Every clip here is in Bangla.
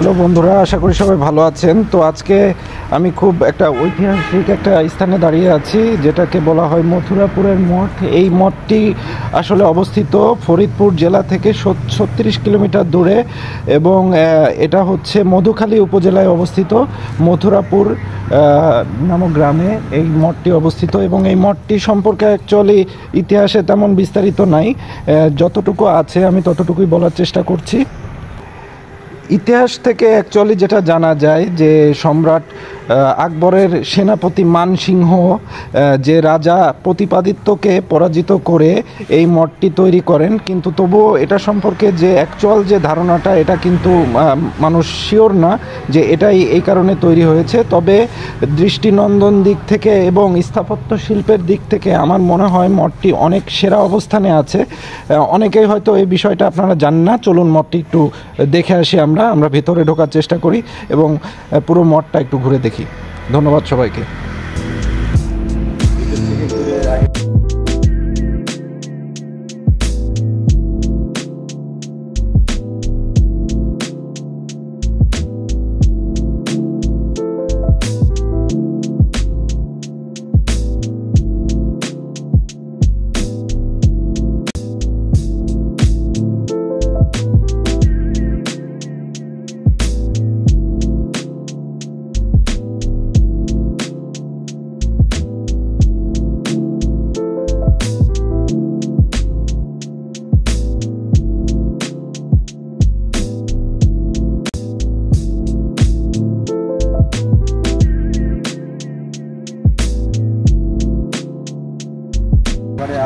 হ্যালো বন্ধুরা, আশা করি সবাই ভালো আছেন। তো আজকে আমি খুব একটা ঐতিহাসিক একটা স্থানে দাঁড়িয়ে আছি, যেটাকে বলা হয় মথুরাপুরের মঠ। এই মঠটি আসলে অবস্থিত ফরিদপুর জেলা থেকে 36 কিলোমিটার দূরে, এবং এটা হচ্ছে মধুখালী উপজেলায় অবস্থিত মথুরাপুর নামক গ্রামে এই মঠটি অবস্থিত। এবং এই মঠটি সম্পর্কে অ্যাকচুয়ালি ইতিহাসে তেমন বিস্তারিত নাই, যতটুকু আছে আমি ততটুকুই বলার চেষ্টা করছি। ইতিহাস থেকে অ্যাকচুয়ালি যেটা জানা যায় যে সম্রাট আকবরের সেনাপতি মানসিংহ যে রাজা প্রতিপাদিত্যকে পরাজিত করে এই মঠটি তৈরি করেন, কিন্তু তবুও এটা সম্পর্কে যে অ্যাকচুয়াল যে ধারণাটা, এটা কিন্তু মানুষ শিওর না যে এটাই এই কারণে তৈরি হয়েছে। তবে দৃষ্টিনন্দন দিক থেকে এবং স্থাপত্য শিল্পের দিক থেকে আমার মনে হয় মঠটি অনেক সেরা অবস্থানে আছে। অনেকেই হয়তো এই বিষয়টা আপনারা জানেন না। চলুন মঠটি একটু দেখে আসি। আমরা ভেতরে ঢোকার চেষ্টা করি এবং পুরো মঠটা একটু ঘুরে দেখি। ধন্যবাদ সবাইকে।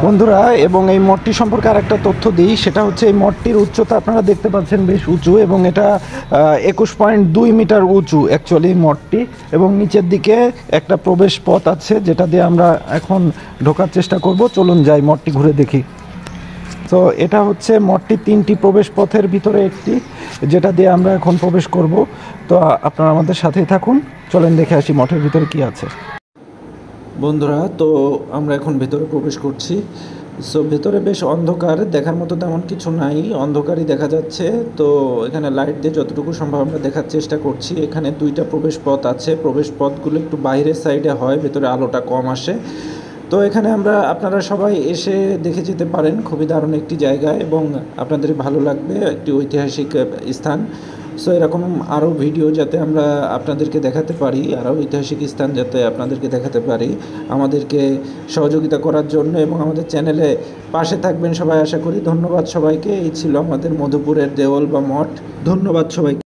বন্ধুরা, এবং এই মঠটি সম্পর্কে আরেকটা তথ্য দিই, সেটা হচ্ছে এই মঠটির উচ্চতা আপনারা দেখতে পাচ্ছেন বেশ উঁচু, এবং এটা 21.2 মিটার উঁচু অ্যাকচুয়ালি মঠটি। এবং নিচের দিকে একটা প্রবেশ পথ আছে, যেটা দিয়ে আমরা এখন ঢোকার চেষ্টা করব। চলুন যাই, মঠটি ঘুরে দেখি। তো এটা হচ্ছে মঠটির 3টি প্রবেশ পথের ভিতরে একটি, যেটা দিয়ে আমরা এখন প্রবেশ করব। তো আপনারা আমাদের সাথেই থাকুন, চলেন দেখে আসি মঠের ভিতরে কি আছে। বন্ধুরা, তো আমরা এখন ভেতরে প্রবেশ করছি। সো ভেতরে বেশ অন্ধকার, দেখার মতো তেমন কিছু নাই, অন্ধকারই দেখা যাচ্ছে। তো এখানে লাইট দিয়ে যতটুকু সম্ভব আমরা দেখার চেষ্টা করছি। এখানে 2টা প্রবেশ পথ আছে, প্রবেশ পথগুলো একটু বাইরের সাইডে হয়, ভেতরে আলোটা কম আসে। তো এখানে আপনারা সবাই এসে দেখে যেতে পারেন। খুবই দারুণ একটি জায়গা এবং আপনাদের ভালো লাগবে, একটি ঐতিহাসিক স্থান। সো এরকম আরও ভিডিও যাতে আমরা আপনাদেরকে দেখাতে পারি, আরও ঐতিহাসিক স্থান যাতে আপনাদেরকে দেখাতে পারি, আমাদেরকে সহযোগিতা করার জন্য এবং আমাদের চ্যানেলে পাশে থাকবেন সবাই, আশা করি। ধন্যবাদ সবাইকে। এই ছিল আমাদের মধুপুরের দেওল বা মঠ। ধন্যবাদ সবাইকে।